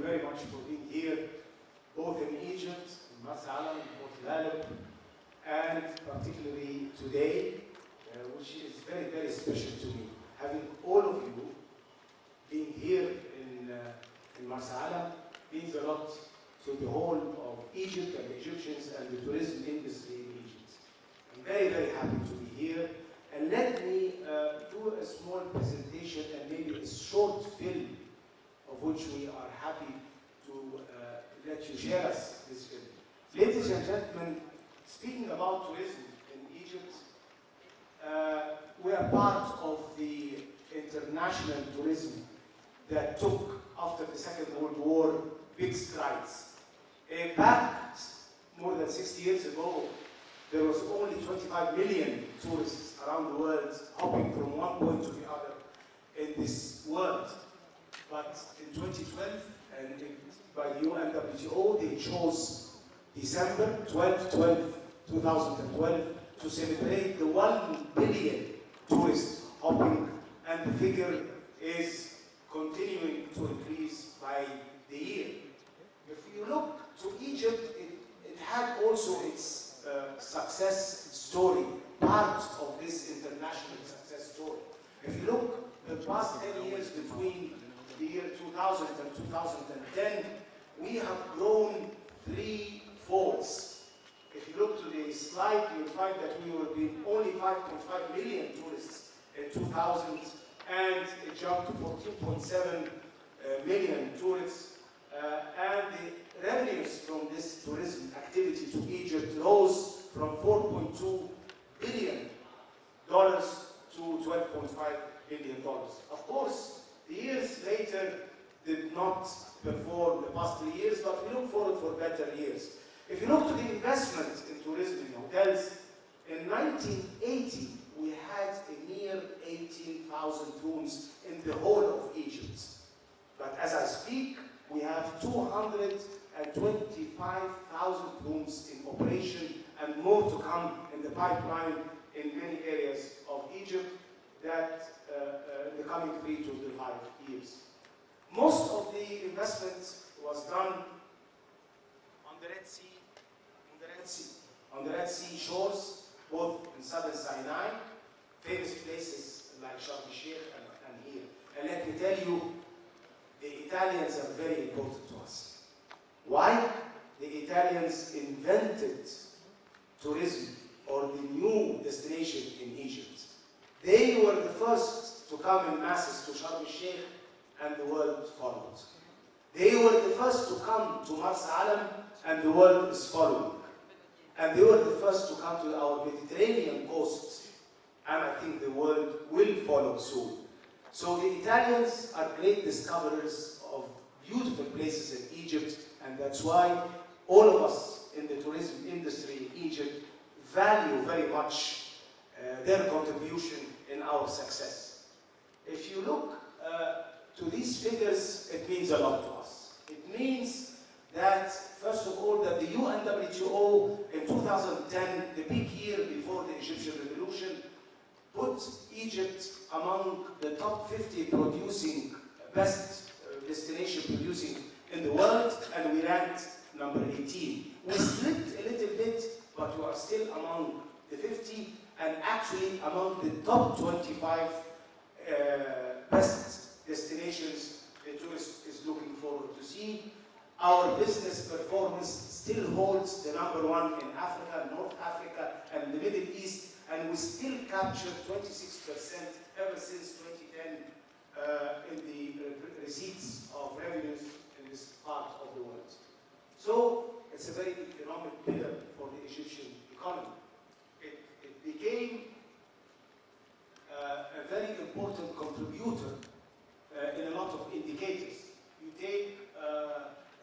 very much for being here, both in Egypt, in Marsa Alam, in Port Lalib, and particularly today, which is very, very special to me. Having all of you being here in Marsa Alam means a lot to the whole of Egypt and the Egyptians and the tourism industry in Egypt. I'm very, very happy to be here. And let me do a small presentation and maybe a short film of which we are happy to let you share us this film. Ladies and gentlemen, speaking about tourism in Egypt, we are part of the international tourism that took, after the Second World War, big strides. Back more than 60 years ago, there was only 25 million tourists around the world hopping from one point to the other in this world. But in 2012, and by the UNWTO, they chose December 2012, to celebrate the 1 billion tourists hopping, and the figure is continuing to increase by the year. If you look to Egypt, it had also its success story, part of this international success story. If you look the past 10 years between the year 2000 and 2010, we have grown 3-folds. If you look to the slide, you'll find that we were being only 5.5 million tourists in 2000, and it jumped to 14.7 million tourists. And the revenues from this tourism activity to Egypt rose from $4.2 billion to $12.5 billion. Of course, the years later did not perform the past 3 years, but we look forward for better years. If you look to the investment in tourism in hotels, in 1980, we had a mere 18,000 rooms in the whole of Egypt. But as I speak, we have 225,000 rooms in operation and more to come in the pipeline in many areas of Egypt that in the coming 3 to 5 years. Most of the investment was done on the Red Sea shores, both in southern Sinai, famous places like Sharm-El and here. And let me tell you, the Italians are very important to us. Why? The Italians invented tourism, or the new destination in Egypt. They were the first to come in masses to Sharm-El, and the world followed. They were the first to come to Marsa Alam, and the world is following. And they were the first to come to our Mediterranean coasts, and I think the world will follow soon. So the Italians are great discoverers of beautiful places in Egypt, and that's why all of us in the tourism industry in Egypt value very much their contribution in our success. If you look to these figures, it means a lot to us. It means that, first of all, that the UNWTO in 2010, the big year before the Egyptian Revolution, put Egypt among the top 50 producing, best destination producing in the world, and we ranked number 18. We slipped a little bit, but we are still among the 50, and actually among the top 25 best destinations the tourist is looking forward to see. Our business performance still holds the number 1 in Africa, North Africa, and the Middle East, and we still capture 26% ever since 2010 in the receipts of revenues in this part of the world. So it's a very economic pillar for the Egyptian economy. It became a very important contributor in a lot of indicators. You take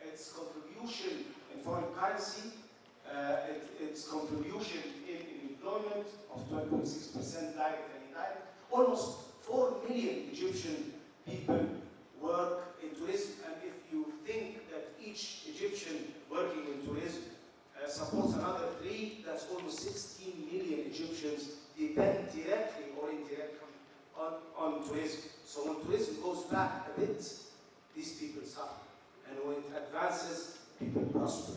its contribution in foreign currency, its contribution in employment of 12.6% direct and indirect. Almost 4 million Egyptian people work in tourism, and if you think that each Egyptian working in tourism supports another 3, that's almost 16 million Egyptians depend directly or indirectly on tourism. So when tourism goes back a bit, these people suffer. And when advances, people prosper.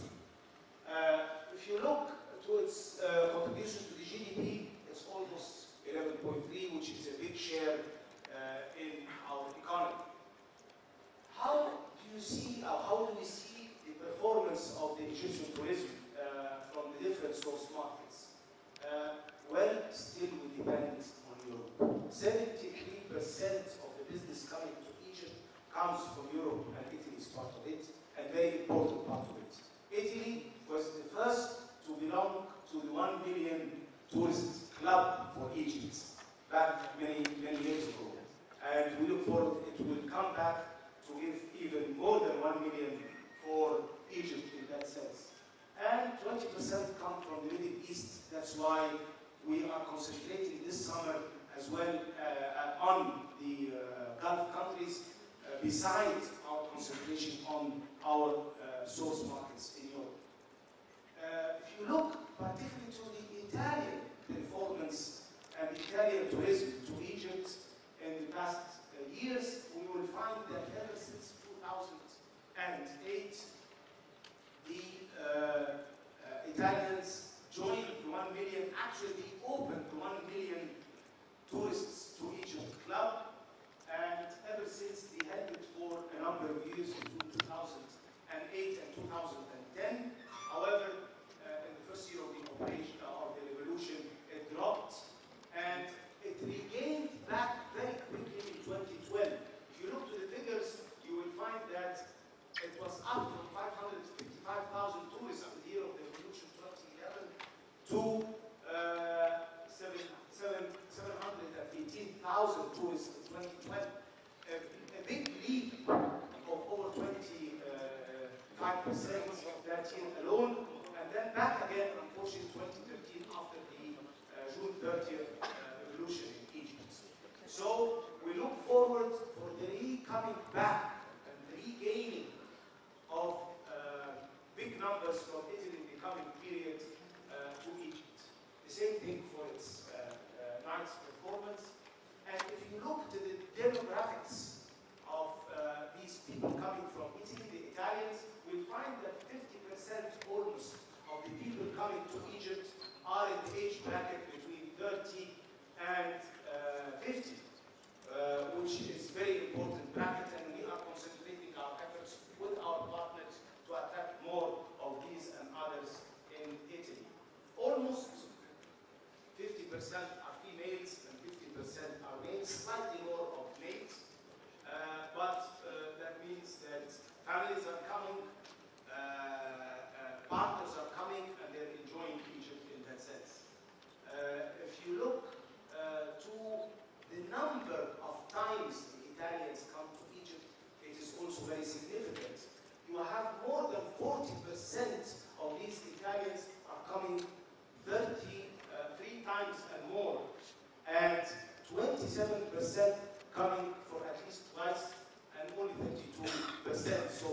If you look to its contribution to the GDP, it's almost 11.3, which is a big share in our economy. How do we see the performance of the Egyptian tourism from the different source markets? Well, still we depend on Europe. 73% of the business coming to Egypt comes from Europe, and Italy is part of it, and very important part of it. Italy was the first to belong to the 1 million tourist club for Egypt back many years ago. And we look forward it will come back to give even more than 1 million for Egypt in that sense. And 20% come from the Middle East. That's why we are concentrating this summer as well on the Gulf countries, besides our concentration on our source markets in Europe. If you look particularly to the Italian performance and Italian tourism to Egypt in the past years, we will find that ever since 2008, the Italians joined the 1 million, actually opened the 1 million tourists to Egypt club, and ever since they held it for a number of years between 2008 and 2010. However, in the first year of the operation of the revolution, it dropped, and it regained back very quickly in 2012. If you look to the figures, you will find that it was up from 555,000 tourists in the year of the revolution 2011 to 718,000 tourists in 2012. A big leap of over 25% that year alone, and then back again, unfortunately, 2013 after the June 30th revolution in Egypt. So we look forward for the coming back and regaining of big numbers from Italy in the coming period to Egypt. The same thing for its night's performance. And if you look to the demographics of these people coming from Italy, the Italians, we'll find that 50% almost of the people coming to Egypt are in the age bracket between 30 and 50, which is very important bracket, and we are concentrating our efforts with our partners to attract more of these and others in Italy. Almost 50% are females and 50% are males, slightly more of males, but that means that families are coming, partners are coming, and they're enjoying Egypt in that sense. If you look to the number of times the Italians come to Egypt, it is also very significant. You have more than 40% of these Italians are coming 3 times and more, and 27% coming for at least twice, and only 32%. So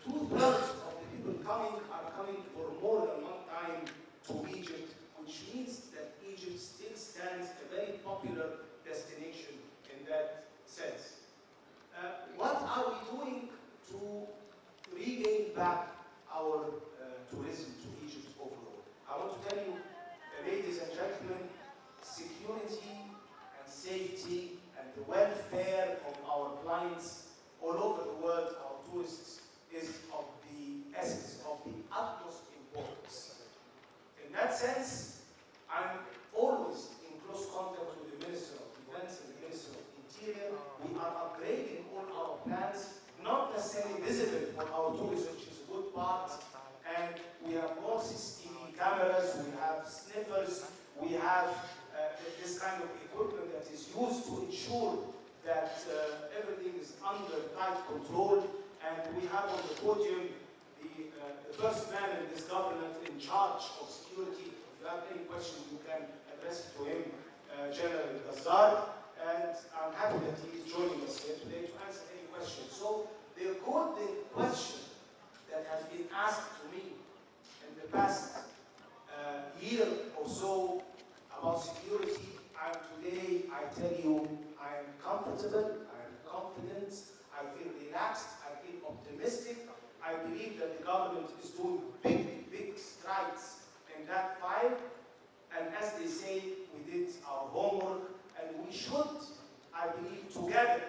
2/3 of the people coming are coming for more than one time to Egypt, which means that Egypt still stands a very popular destination in that sense. What are we doing to regain back our tourism to Egypt overall? I want to tell you, ladies and gentlemen, security and safety and the welfare of our clients all over the world, our tourists, is of the essence, of the utmost importance. In that sense, I'm always in close contact with the Minister of Defense and the Minister of Interior. We are upgrading all our plans, not necessarily visible for our tourists, which is a good part, and we have more CCTV cameras, we have sniffers, we have this kind of equipment that is used to ensure that everything is under tight control, and we have on the podium the first man in this government in charge of security. If you have any question, you can address it to him, General Zazou, and I'm happy that he is joining us here today to answer any questions. So the golden question that has been asked to me in the past year or so about security, and today I tell you I am comfortable, I am confident, I feel relaxed, I feel optimistic. I believe that the government is doing big strides in that file. And as they say, we did our homework, and we should, I believe, together